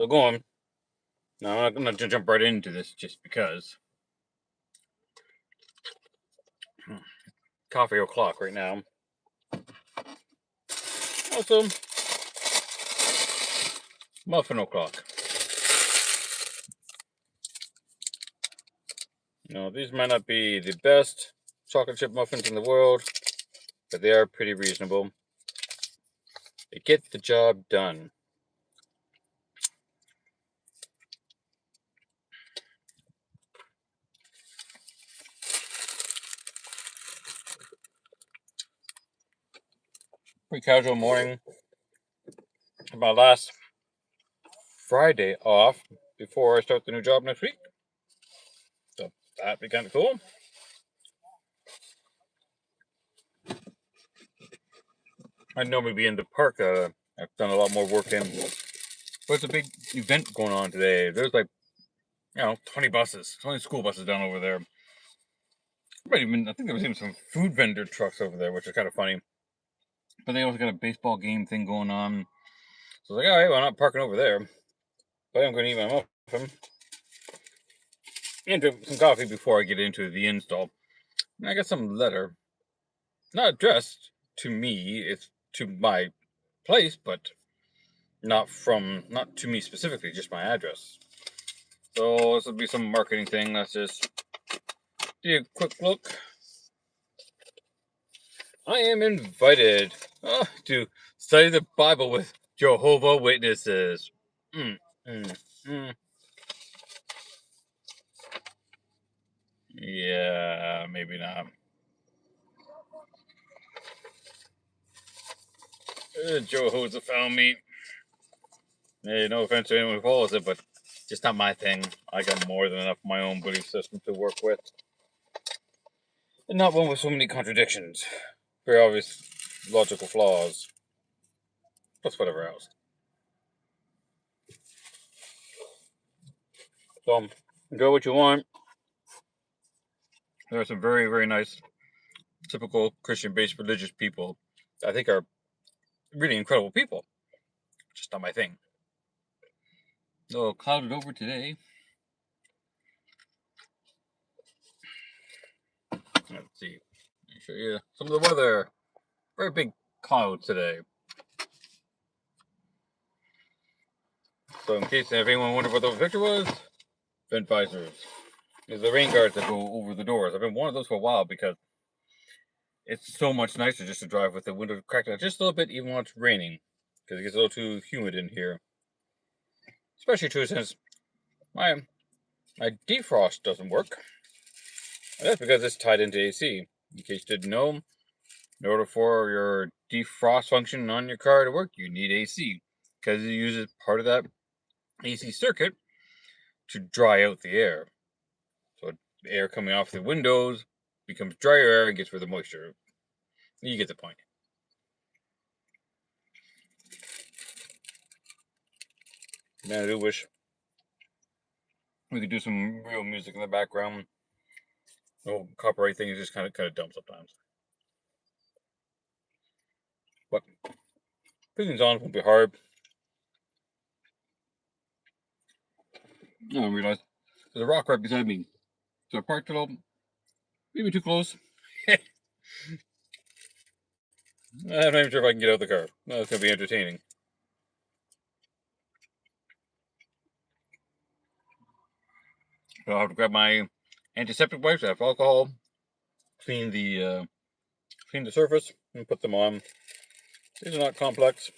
So go on. Now I'm not gonna jump right into this just because. Coffee o'clock right now. Also, muffin o'clock. These might not be the best chocolate chip muffins in the world, but they are pretty reasonable. They get the job done. Pretty casual morning. My last Friday off before I start the new job next week. So that'd be kind of cool. I'd normally be in the park. I've done a lot more work in. But it's a big event going on today. There's 20 buses, 20 school buses down over there. I think there was even some food vendor trucks over there, which is kind of funny. But they also got a baseball game thing going on. So I was like, all right, well, I'm not parking over there. But I'm going to eat my muffin and drink some coffee before I get into the install. And I got some letter, not addressed to me, it's to my place, but not to me specifically, just my address. So this will be some marketing thing. Let's just do a quick look. I am invited to study the Bible with Jehovah Witnesses. Mm, mm, mm. Yeah, maybe not. Jehovah's found me. Hey, no offense to anyone who follows it, but just not my thing. I got more than enough of my own belief system to work with. And not one with so many contradictions. Very obvious logical flaws. Plus whatever else. So, enjoy what you want. There are some very, very nice, typical Christian-based religious people that I think are really incredible people. Just not my thing. A little clouded over today. Let's see. Let me show you some of the weather. Very big cloud today. So in case if anyone wondered what the picture was, vent visors. These are the rain guards that go over the doors. I've been wanting those for a while because it's so much nicer just to drive with the window cracked out just a little bit even when it's raining. Because it gets a little too humid in here. Especially too since my defrost doesn't work. And that's because it's tied into AC. In case you didn't know, in order for your defrost function on your car to work, you need AC. Because it uses part of that AC circuit to dry out the air. So the air coming off the windows becomes drier air and gets rid of the moisture. You get the point. Man, I do wish we could do some real music in the background. The whole copyright thing is just kind of dumb sometimes. But putting these on won't be hard. I realized there's a rock right beside me. So I parked a little, maybe too close. I'm not even sure if I can get out of the car. Well, it's going to be entertaining. So I'll have to grab my antiseptic wipes, have alcohol, clean the surface, and put them on. These are not complex.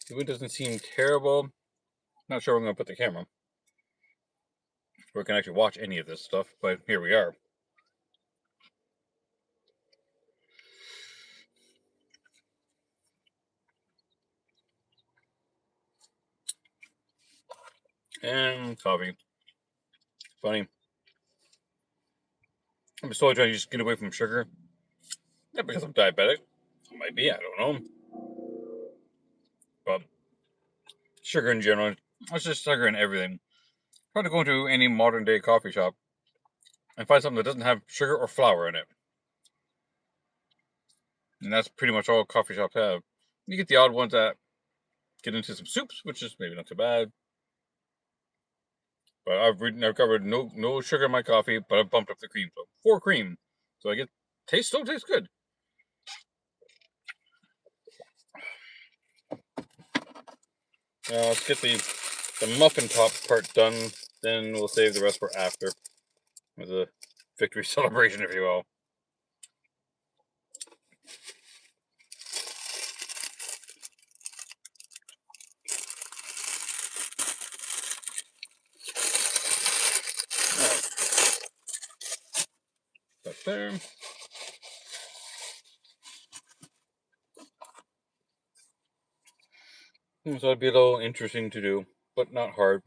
The wind doesn't seem terrible. Not sure where I'm going to put the camera, where I can actually watch any of this stuff, but here we are. And coffee. Funny. I'm slowly trying to just get away from sugar. Not because I'm diabetic. Might be, I don't know. But sugar in general, it's just sugar in everything. Try to go into any modern day coffee shop and find something that doesn't have sugar or flour in it. And that's pretty much all coffee shops have. You get the odd ones that get into some soups, which is maybe not too bad. But I've covered no sugar in my coffee, but I've bumped up the cream, so 4 cream. So I get still tastes good. Let's get the muffin top part done. Then we'll save the rest for after, as a victory celebration, if you will. That's there. So it'd be a little interesting to do, but not hard.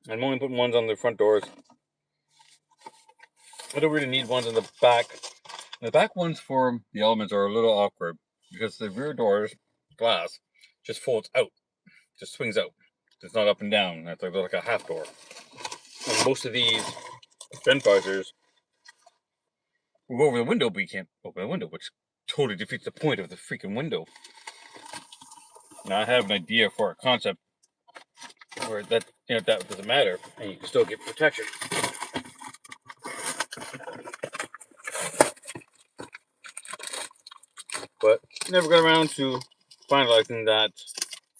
I'm only putting ones on the front doors. I don't really need ones in the back. The back ones for the elements are a little awkward because the rear doors glass just folds out, just swings out. It's not up and down. That's like a half door. And most of these vent visors will go over the window, but you can't open the window, which totally defeats the point of the freaking window. Now I have an idea for a concept where that doesn't matter, and you can still get protection. But never got around to finalizing that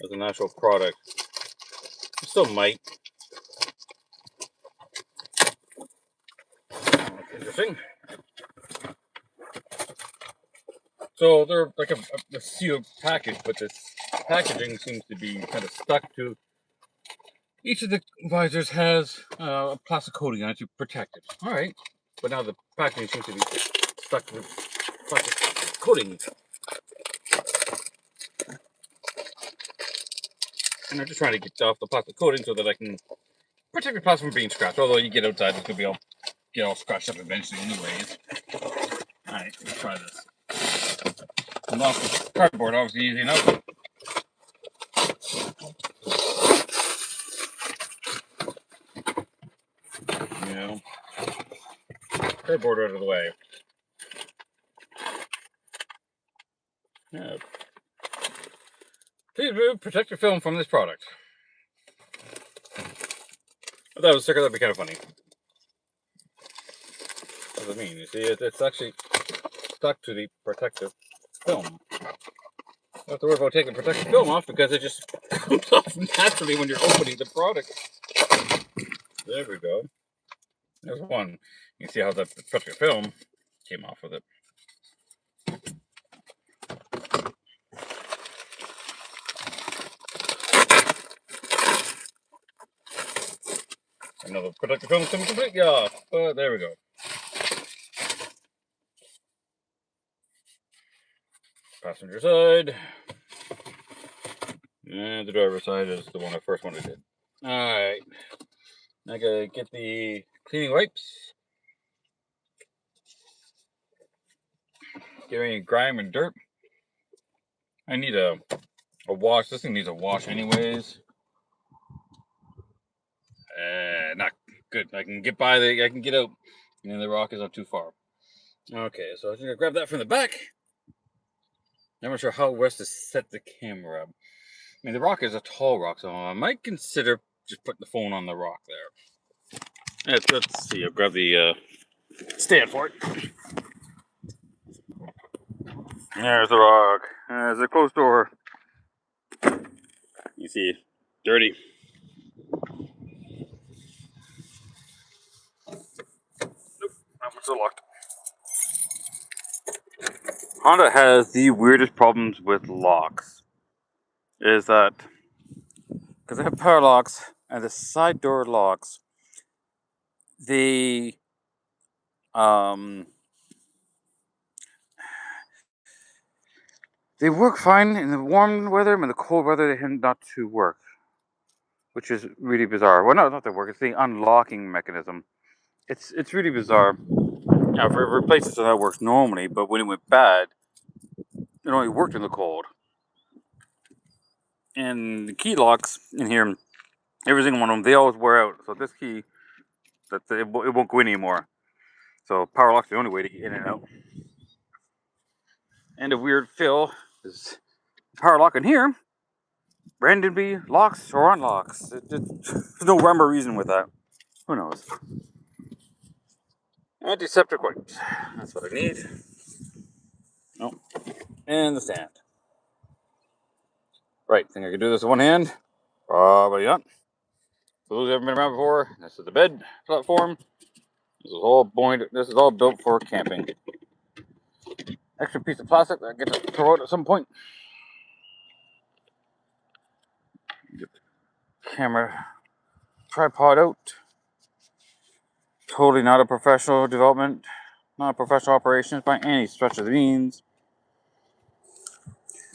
as an actual product. I still might. That's interesting. So they're like a sealed package, but this packaging seems to be kind of stuck to. Each of the visors has a plastic coating on it to protect it. All right, but now the packaging seems to be stuck to the plastic coating. And I'm just trying to get off the plastic coating so that I can protect the plastic from being scratched. Although you get outside, it's gonna be all scratched up eventually, anyways. All right, let's try this. And off the cardboard, obviously easy enough. You know, cardboard out of the way. Yeah. Please remove protective film from this product. I thought it was a sticker that'd be kind of funny. What does it mean? You see, it's actually stuck to the protective film. You don't have to worry about taking the protective film off because it just comes off naturally when you're opening the product. There we go. There's one. You can see how the protective film came off with it. I know the protective film is coming completely off, but there we go. Passenger side. And the driver's side is the first one I did. Alright. I gotta get the cleaning wipes. Get any grime and dirt. I need a wash. This thing needs a wash anyways. Not good. I can get by I can get out. And the rock is not too far. Okay, so I'm gonna grab that from the back. I'm not sure how best to set the camera up. I mean, the rock is a tall rock, so I might consider just putting the phone on the rock there. Let's see. I'll grab the stand for it. There's the rock. There's a closed door. You see, dirty. Nope, that one's still locked. Honda has the weirdest problems with locks. Is that because they have power locks and the side door locks, they they work fine in the warm weather, but in the cold weather they tend not to work, which is really bizarre. Well, no, not they work. It's the unlocking mechanism. It's really bizarre. Now, for places that works normally, but when it went bad, it only worked in the cold. And the key locks in here, every single one of them, they always wear out. So this key, it won't go in anymore. So power lock's the only way to get in and out. And a weird fill is power lock in here, Brandon B locks or unlocks. There's no rhyme or reason with that. Who knows? Antiseptic wipes. That's what I need. Oh, and the stand. Right, think I can do this with one hand? Probably not. For those who haven't been around before, this is the bed platform. This is all built for camping. Extra piece of plastic that I get to throw out at some point. Get the camera tripod out. Totally not a professional development, not a professional operations by any stretch of the means.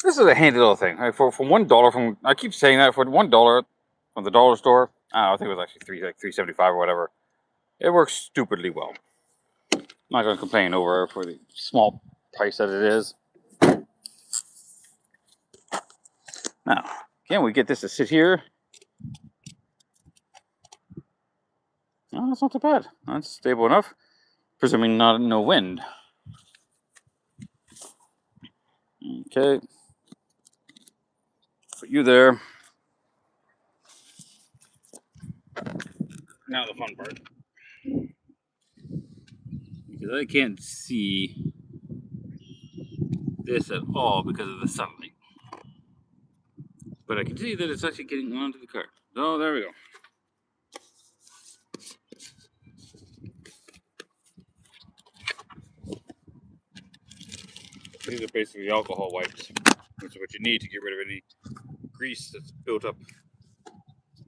This is a handy little thing. For $1 I keep saying that, for $1 from the dollar store, I don't know, I think it was actually $3.75 or whatever. It works stupidly well. I'm not gonna complain over for the small price that it is. Now, can we get this to sit here? No, that's not too bad. That's stable enough. Presuming no wind. Okay. Put you there. Now the fun part. Because I can't see this at all because of the sunlight. But I can see that it's actually getting onto the car. Oh, there we go. These are basically alcohol wipes, which is what you need to get rid of any grease that's built up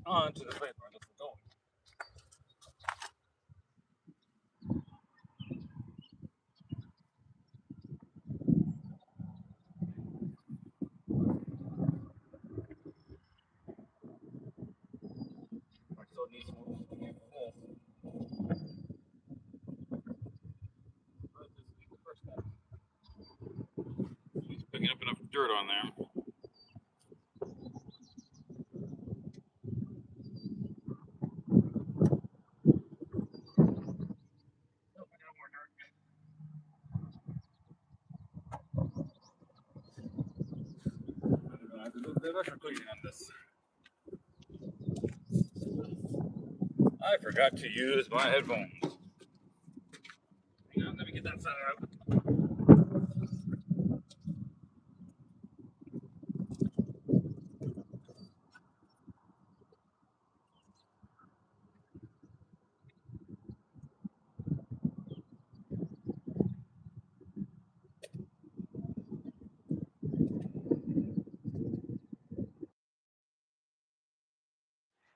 onto the paper. I still need some more for this. He's picking up enough dirt on there. I have to do a bit of extra cleaning on this. I forgot to use my headphones. Hang on, let me get that side out.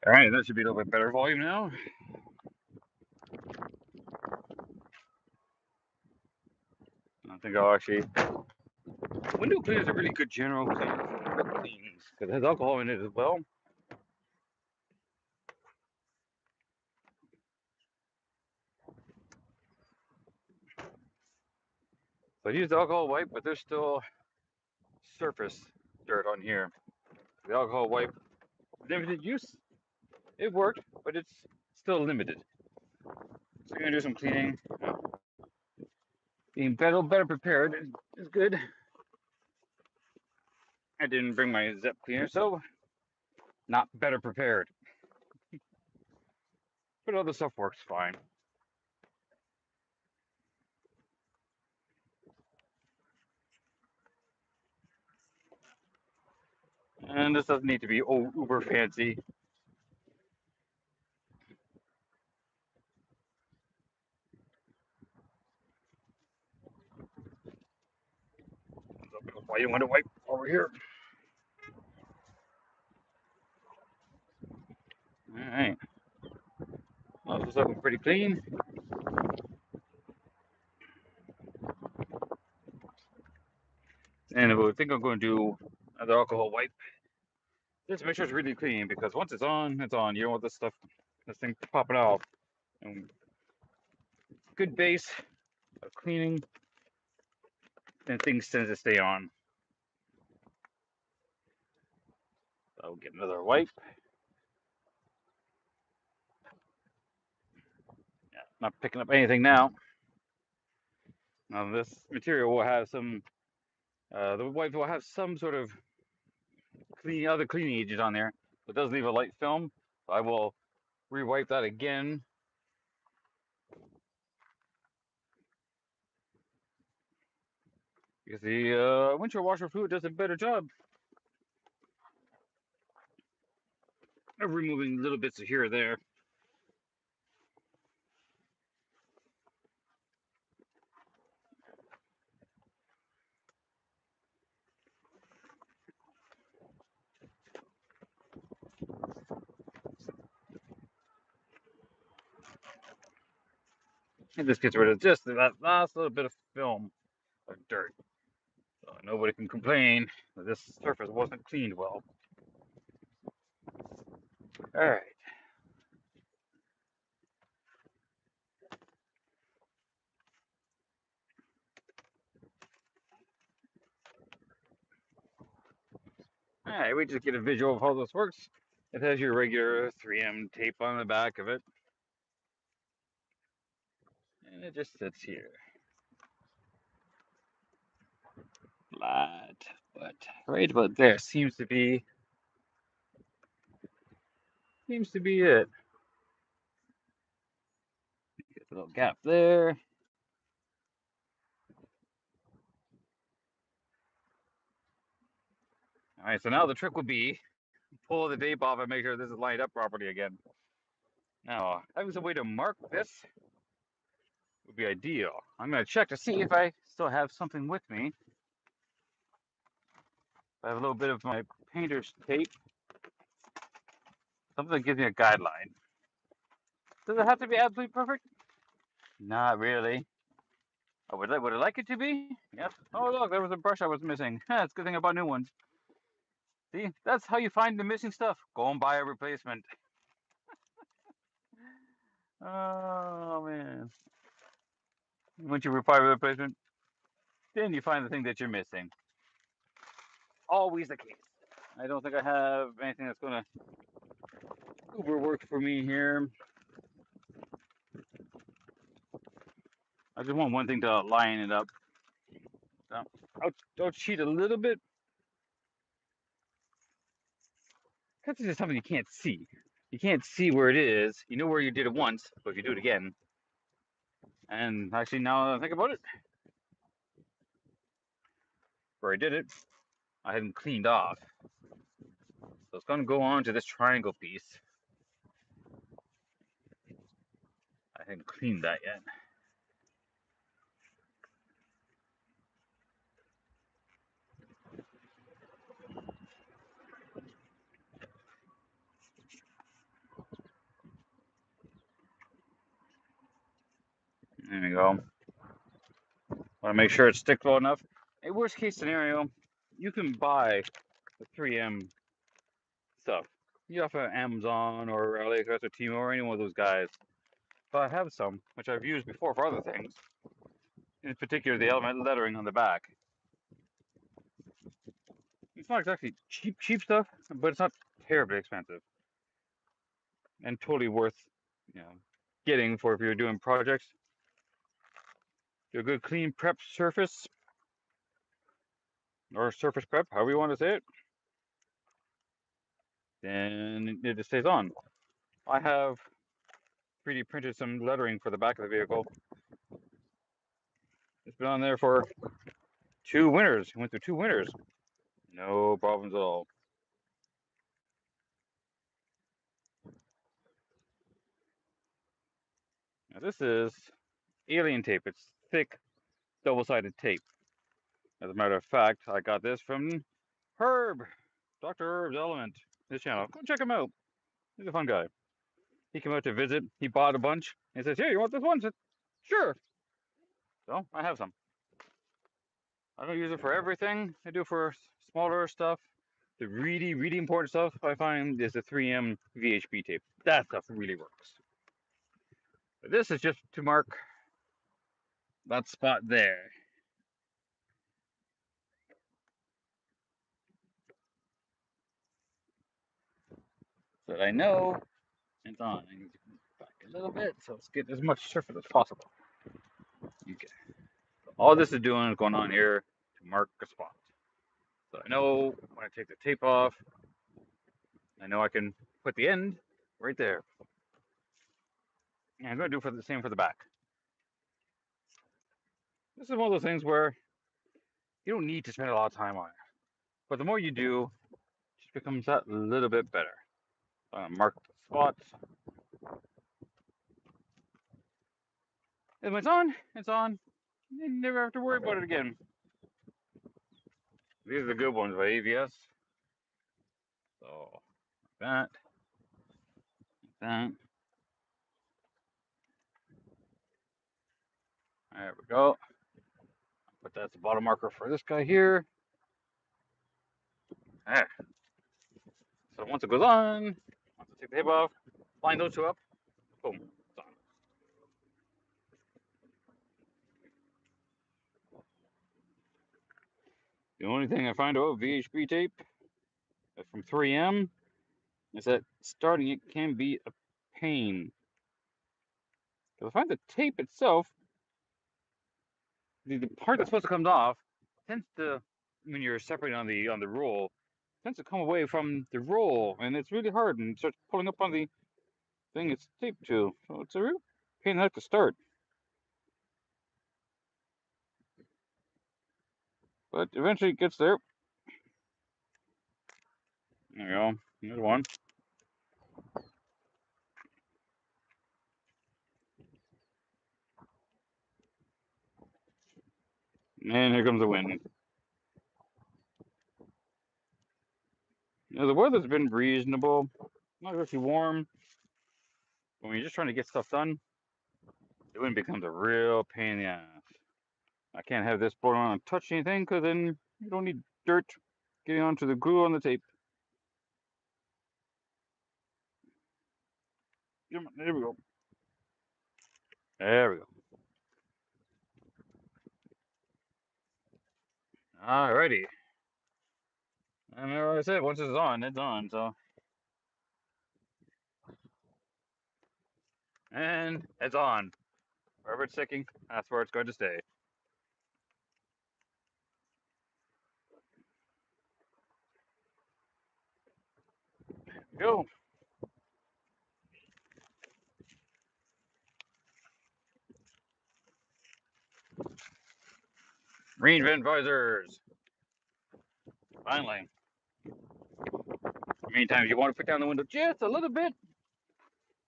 All right, that should be a little bit better volume now. I think I'll actually. Window cleaner is a really good general cleaner for things because it has alcohol in it as well. So I used alcohol wipe, but there's still surface dirt on here. The alcohol wipe, limited use. It worked, but it's still limited. So I'm gonna do some cleaning. Being better prepared is good. I didn't bring my Zep cleaner, so not better prepared. But other stuff works fine. And this doesn't need to be uber fancy. Why you want to wipe over here? All right. Well, this is looking pretty clean. And I think I'm going to do the alcohol wipe. Just make sure it's really clean because once it's on, it's on. You don't want this thing popping off. And good base of cleaning, then things tend to stay on. I'll get another wipe. Yeah, not picking up anything now. Now this material will have some, the wipe will have some sort of other cleaning agent on there. It does leave a light film. So I will rewipe that again. Because the windshield washer fluid does a better job of removing little bits of here or there. And this gets rid of just that last little bit of film or dirt. So nobody can complain that this surface wasn't cleaned well. All right. All right, we just get a visual of how this works. It has your regular 3M tape on the back of it. And it just sits here. Flat. But right about there seems to be it. Get a little gap there. All right, so now the trick would be pull the tape off and make sure this is lined up properly again. Now, having some way to mark this would be ideal. I'm going to check to see if I still have something with me. I have a little bit of my painter's tape. Something that gives me a guideline. Does it have to be absolutely perfect? Not really. Oh, would I like it to be? Yes. Oh, look, there was a brush I was missing. It's a good thing I bought new ones. See, that's how you find the missing stuff. Go and buy a replacement. Oh, man. Once you buy a replacement, then you find the thing that you're missing. Always the case. I don't think I have anything that's going to uber work for me here. I just want one thing to line it up. I'll cheat a little bit. Because it's just something you can't see. You can't see where it is. You know where you did it once, but if you do it again. And actually, now that I think about it, where I did it, I hadn't cleaned off. So it's going to go on to this triangle piece. I hadn't cleaned that yet. There we go. Want to make sure it sticks well enough. A worst case scenario, you can buy the 3M stuff. You off of Amazon or AliExpress or Timo or any one of those guys. But I have some, which I've used before for other things. In particular, the element lettering on the back. It's not exactly cheap stuff, but it's not terribly expensive. And totally worth, getting for if you're doing projects. Do a good clean prep surface. Or surface prep, however you want to say it. Then it just stays on. I have 3D printed some lettering for the back of the vehicle. It's been on there for 2 winters. Went through 2 winters. No problems at all. Now this is alien tape. It's thick, double-sided tape. As a matter of fact, I got this from Herb, Dr. Herb's Element, his channel. Go check him out. He's a fun guy. He came out to visit. He bought a bunch. He says, "Here, you want this one?" I said, "Sure." So I have some. I don't use it for everything. I do for smaller stuff. The really, really important stuff I find is the 3M VHB tape. That stuff really works. But this is just to mark that spot there. So that I know it's on. I need to back a little bit so let's get as much surface as possible. Okay. So all this is doing is going on here to mark a spot. So So I know when I take the tape off, I know I can put the end right there. And I'm going to do the same for the back. This is one of those things where you don't need to spend a lot of time on it. But the more you do, it just becomes that little bit better. So I'm going to mark the spots. And when it's on, it's on. You never have to worry about it again. These are the good ones by AVS. So that. There we go. But that's the bottom marker for this guy here. There. So once it goes on, once I take the tape off, line those two up, boom, it's on. The only thing I find about VHB tape from 3M is that starting it can be a pain. Because I find the tape itself, the part that's supposed to come off, tends to, when you're separating on the roll, tends to come away from the roll, and it's really hard, and it starts pulling up on the thing it's taped to. So it's a real pain in the neck to start. But eventually it gets there. There we go. There's one. And here comes the wind. You know, the weather's been reasonable. Not really warm. But when you're just trying to get stuff done, the wind becomes a real pain in the ass. I can't have this board on and touch anything because then you don't need dirt getting onto the glue on the tape. There we go. There we go. Alrighty. I remember what I said, once it's on, so. And it's on. Wherever it's sticking, that's where it's going to stay. Go. Rain vent visors. Finally. Many times you want to put down the window just a little bit,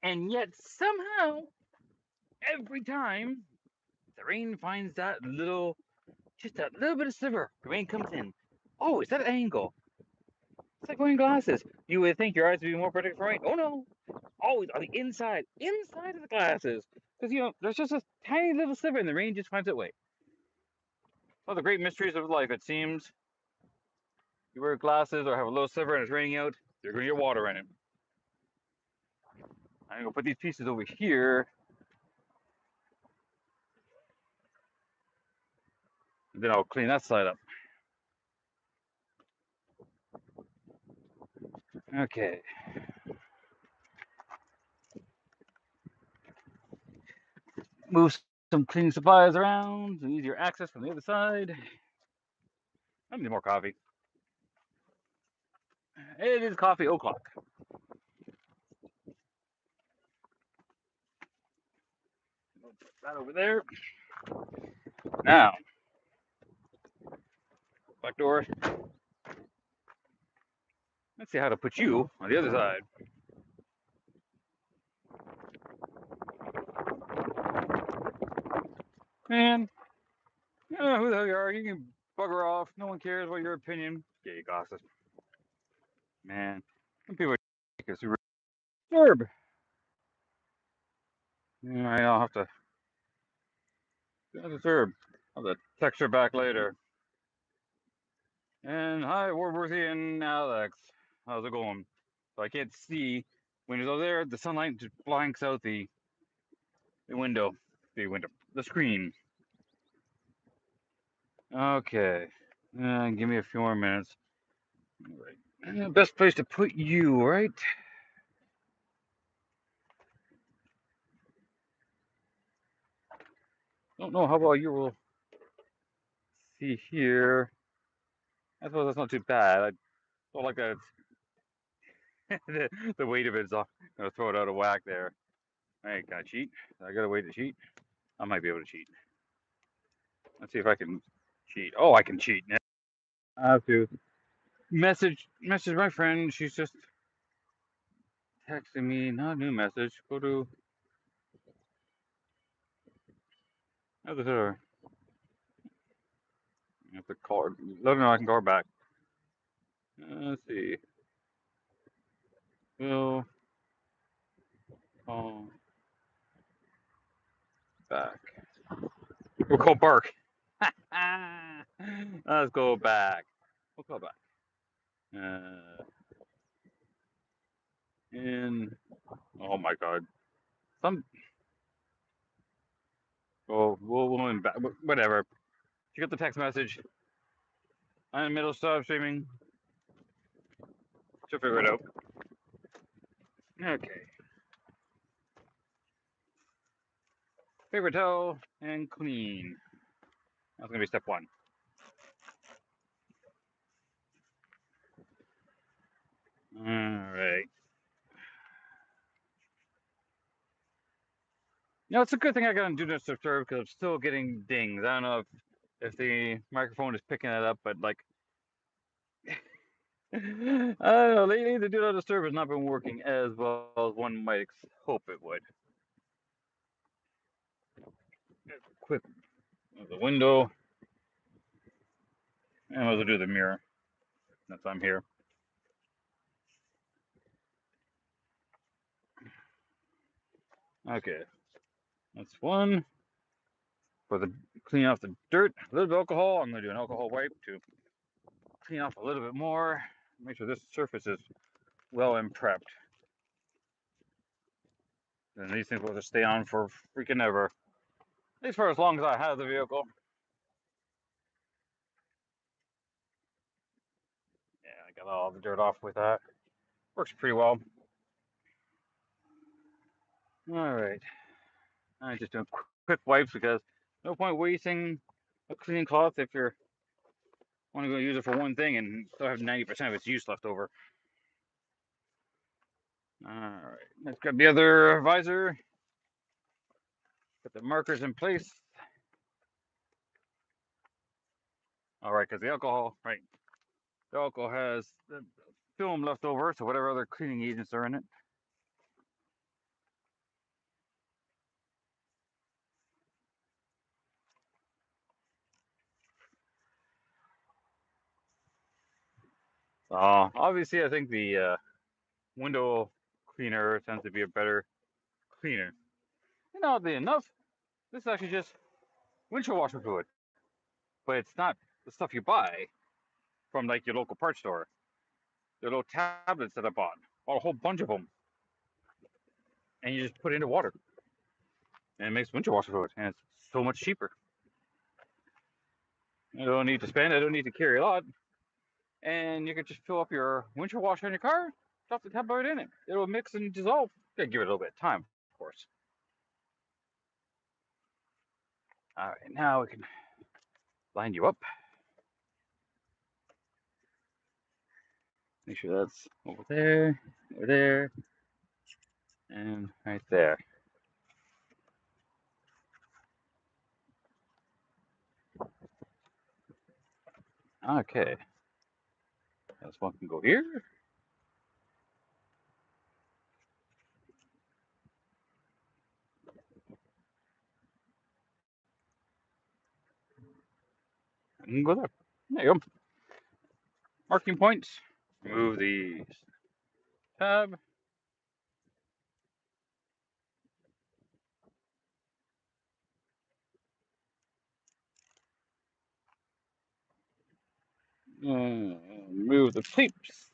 and yet somehow, every time, the rain finds that little, just that little bit of sliver. The rain comes in. Oh, is that an angle? It's like wearing glasses. You would think your eyes would be more protected from rain. Oh no, always on the inside of the glasses. Because, you know, there's just a tiny little sliver and the rain just finds its way. One of the great mysteries of life, it seems. You wear glasses or have a little sliver and it's raining out, you're going to get water in it. I'm going to put these pieces over here. And then I'll clean that side up. Okay. Move some cleaning supplies around and easier access from the other side. I need more coffee. It is coffee o'clock. Put that over there. Now, back door. Let's see how to put you on the other side. Man, who the hell you are? You can bugger off. No one cares about your opinion. Yeah, you gossip. Man, some people are super disturb. I'll have to disturb. I'll have to text her back later. And hi, Worthy and Alex. How's it going? So I can't see when it's over there. The sunlight just blanks out the window, the screen. Okay, give me a few more minutes. All right. Best place to put you, right? Don't know how well you will see here. I suppose that's not too bad. I don't like that the weight of it's gonna throw it out of whack there. Hey, can I cheat? I got a way to cheat. I might be able to cheat. Let's see if I can cheat. Oh, I can cheat now. I have to message my friend. She's just texting me. Not a new message. Go to other. I have to call her. Let her know I can call her back. Let's see. Will call back. We'll call Bark. Let's go back. We'll call back. In. Oh my God. Some. Oh, we'll in back. Whatever. You got the text message. I'm in the middle of stop streaming. She'll figure it out. Okay. Paper towel and clean. That's gonna be step one. All right. No, it's a good thing I got on Do Not Disturb because I'm still getting dings. I don't know if the microphone is picking it up, but like, I don't know. Lately, the Do Not Disturb has not been working as well as one might hope it would. Quick, the window, and I'll do the mirror since I'm here. Okay, that's one. For the clean off the dirt, a little bit of alcohol. I'm gonna do an alcohol wipe to clean off a little bit more. Make sure this surface is well and prepped. And these things will just stay on for freaking ever. At least for as long as I have the vehicle. Yeah, I got all the dirt off with that. Works pretty well. All right. I just do quick wipes because no point wasting a cleaning cloth if you're only going to use it for one thing and still have 90% of its use left over. All right. Let's grab the other visor. Put the markers in place. All right, because the alcohol, right? The alcohol has the film left over, so whatever other cleaning agents are in it. Obviously, I think the window cleaner tends to be a better cleaner. And oddly enough, this is actually just windshield washer fluid, but it's not the stuff you buy from like your local parts store. They're little tablets that I bought a whole bunch of them, and you just put it into water, and it makes windshield washer fluid, and it's so much cheaper. I don't need to spend. I don't need to carry a lot, and you can just fill up your windshield washer in your car, drop the tablet in it. It'll mix and dissolve. You gotta give it a little bit of time, of course. All right, now we can line you up. Make sure that's over there, and right there. Okay. This one can go here. And go there. There you go. Marking points. Move these. Tab. Move the tapes.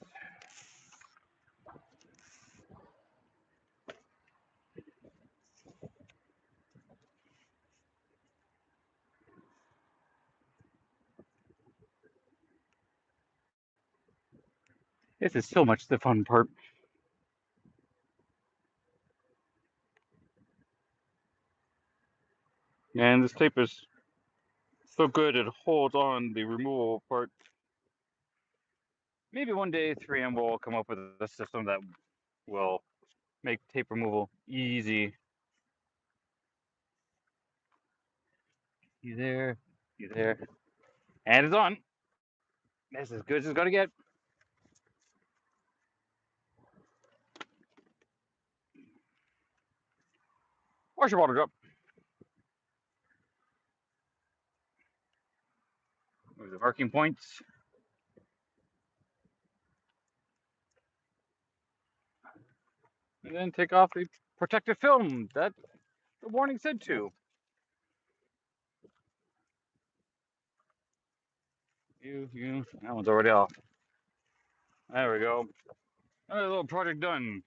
This is so much the fun part. And this tape is so good it holds on the removable part maybe one day 3M will come up with a system that will make tape removal easy. You there? You there? And it's on. That's as good as it's gonna get. Washer bottle drop. Move the marking points. And then take off the protective film that the warning said to. That one's already off. There we go. Another little project done.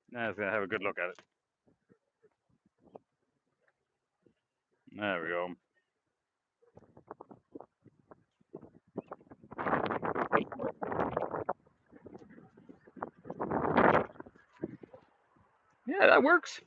Now it's gonna have a good look at it. There we go. Yeah, that works.